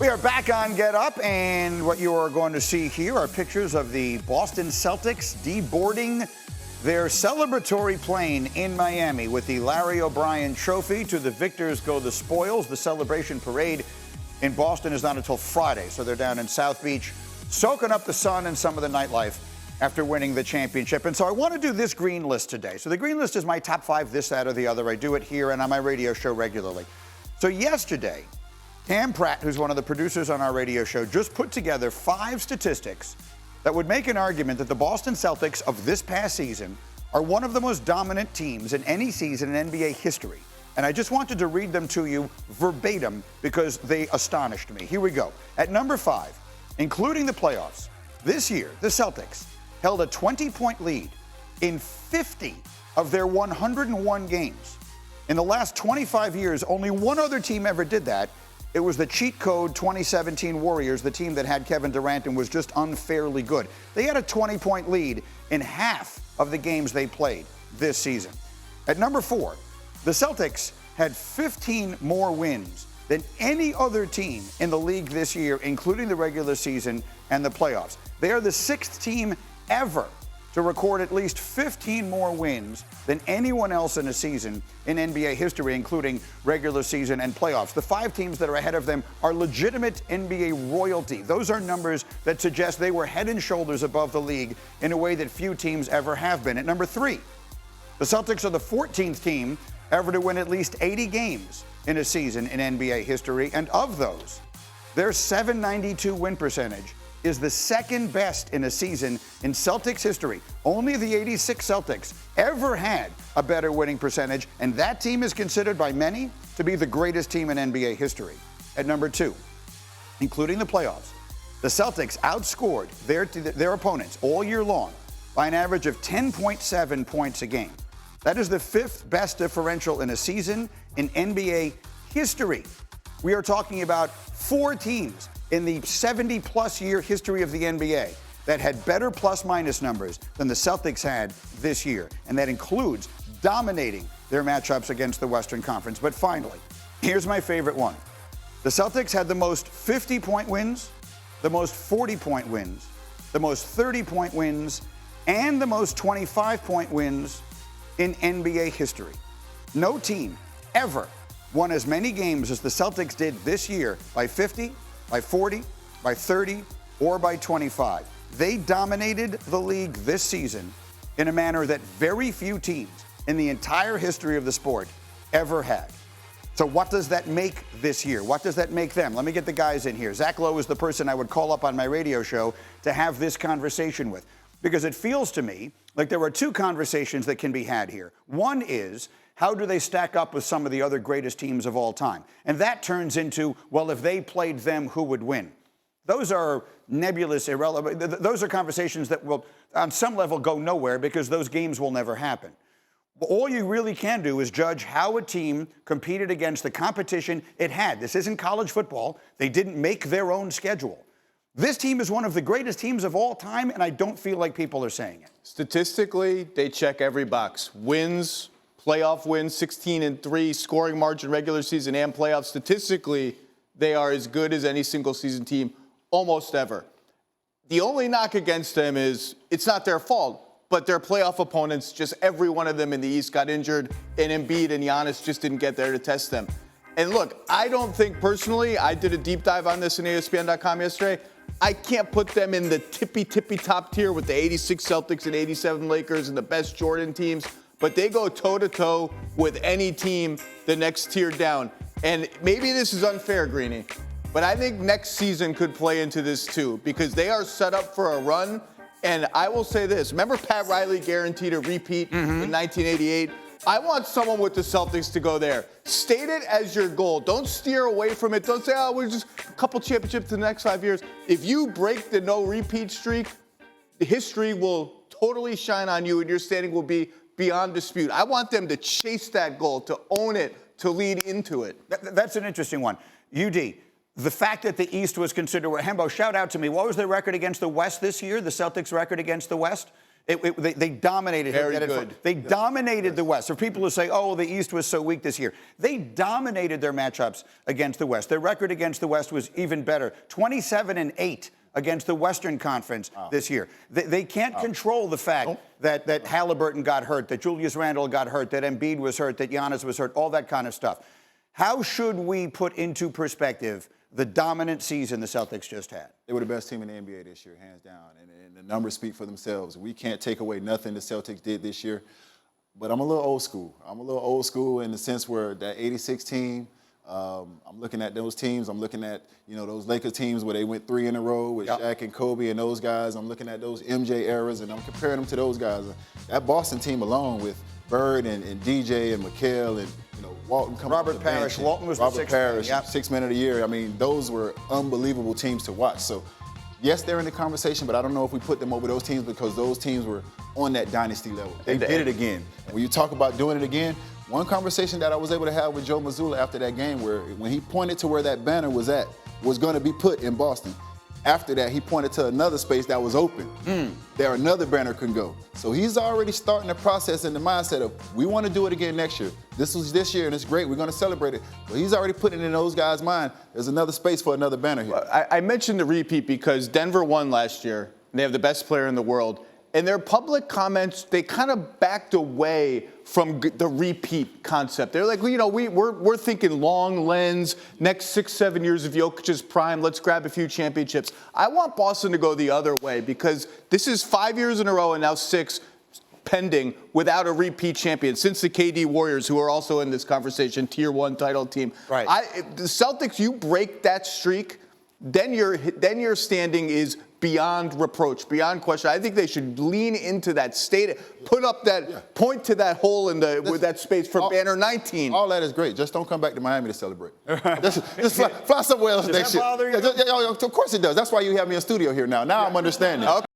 We are back on Get Up, and what you are going to see here are pictures of the Boston Celtics deboarding their celebratory plane in Miami with the Larry O'Brien Trophy. To the victors go the spoils. The celebration parade in Boston is not until Friday, so they're down in South Beach soaking up the sun and some of the nightlife after winning the championship. And so I want to do this green list today. So the green list is my top 5, this, that, or the other. I do it here and on my radio show regularly. So yesterday, Cam Pratt, who's one of the producers on our radio show, just put together 5 statistics that would make an argument that the Boston Celtics of this past season are one of the most dominant teams in any season in NBA history. And I just wanted to read them to you verbatim because they astonished me. Here we go. At number 5, including the playoffs, this year, the Celtics held a 20-point lead in 50 of their 101 games. In the last 25 years, only one other team ever did that. It was the cheat code 2017 Warriors, the team that had Kevin Durant and was just unfairly good. They had a 20-point lead in half of the games they played this season. At number 4, the Celtics had 15 more wins than any other team in the league this year, including the regular season and the playoffs. They are the 6th team ever to record at least 15 more wins than anyone else in a season in NBA history, including regular season and playoffs. The 5 teams that are ahead of them are legitimate NBA royalty. Those are numbers that suggest they were head and shoulders above the league in a way that few teams ever have been. At number 3, the Celtics are the 14th team ever to win at least 80 games in a season in NBA history, and of those, their .792 win percentage is the 2nd best in a season in Celtics history. Only the '86 Celtics ever had a better winning percentage, and that team is considered by many to be the greatest team in NBA history. At number 2, including the playoffs, the Celtics outscored their opponents all year long by an average of 10.7 points a game. That is the 5th best differential in a season in NBA history. We are talking about 4 teams in the 70-plus year history of the NBA that had better plus-minus numbers than the Celtics had this year. And that includes dominating their matchups against the Western Conference. But finally, here's my favorite one. The Celtics had the most 50-point wins, the most 40-point wins, the most 30-point wins, and the most 25-point wins in NBA history. No team ever won as many games as the Celtics did this year by 50, by 40, by 30, or by 25. They dominated the league this season in a manner that very few teams in the entire history of the sport ever had. So what does that make this year? What does that make them? Let me get the guys in here. Zach Lowe is the person I would call up on my radio show to have this conversation with, because it feels to me like there are 2 conversations that can be had here. One is, how do they stack up with some of the other greatest teams of all time? And that turns into, well, if they played them, who would win? Those are nebulous, irrelevant. Those are conversations that will, on some level, go nowhere because those games will never happen. All you really can do is judge how a team competed against the competition it had. This isn't college football. They didn't make their own schedule. This team is one of the greatest teams of all time, and I don't feel like people are saying it. Statistically, they check every box. Wins, playoff wins, 16-3, scoring margin, regular season and playoffs. Statistically, they are as good as any single season team almost ever. The only knock against them is it's not their fault, but their playoff opponents, just every one of them in the East got injured, and Embiid and Udonis just didn't get there to test them. And look, I don't think personally, I did a deep dive on this in ESPN.com yesterday, I can't put them in the tippy top tier with the '86 Celtics and '87 Lakers and the best Jordan teams, but they go toe-to-toe with any team the next tier down. And maybe this is unfair, Greeny, but I think next season could play into this too, because they are set up for a run. And I will say this, remember Pat Riley guaranteed a repeat in 1988? I want someone with the Celtics to go there. State it as your goal. Don't steer away from it. Don't say, oh, we're just a couple championships in the next 5 years. If you break the no repeat streak, history will totally shine on you and your standing will be beyond dispute. I want them to chase that goal, to own it, to lead into it. That's an interesting one. UD, the fact that the East was considered, Hembo, shout out to me. What was their record against the West this year, the Celtics' record against the West? They dominated. Very good. They dominated the West. For people who say, oh, the East was so weak this year, they dominated their matchups against the West. Their record against the West was even better, 27-8 against the Western Conference this year. They can't control the fact that Halliburton got hurt, that Julius Randle got hurt, that Embiid was hurt, that Giannis was hurt, all that kind of stuff. How should we put into perspective the dominant season the Celtics just had? They were the best team in the NBA this year, hands down. And the numbers speak for themselves. We can't take away nothing the Celtics did this year. But I'm a little old school. I'm a little old school in the sense where that 86 team, I'm looking at those teams. I'm looking at, those Lakers teams where they went 3 in a row with Shaq and Kobe and those guys. I'm looking at those MJ eras, and I'm comparing them to those guys. That Boston team alone with Bird and DJ and McHale and Walton coming Robert Parrish. Walton was the sixth man. Yep. 6 men of the year. I mean, those were unbelievable teams to watch. So, yes, they're in the conversation, but I don't know if we put them over those teams because those teams were on that dynasty level. They did it again. And when you talk about doing it again, one conversation that I was able to have with Joe Mazzulla after that game, where when he pointed to where that banner was going to be put in Boston. After that, he pointed to another space that was open. There another banner can go. So he's already starting the process in the mindset of, we want to do it again next year. This was this year, and it's great. We're going to celebrate it. But he's already putting it in those guys' mind. There's another space for another banner here. I mentioned the repeat because Denver won last year, and they have the best player in the world. In their public comments, they kind of backed away from the repeat concept. They're like, we're thinking long lens, next 6-7 years of Jokic's prime, let's grab a few championships. I want Boston to go the other way because this is 5 years in a row and now 6 pending without a repeat champion since the KD Warriors, who are also in this conversation, tier 1 title team. Right. The Celtics, you break that streak, then your standing is beyond reproach, beyond question. I think they should lean into that state, put up that, point to that hole with that space for banner 19. All that is great. Just don't come back to Miami to celebrate. just fly somewhere else next year. Does that bother you? Of course it does. That's why you have me in studio here now. Now I'm understanding. Okay.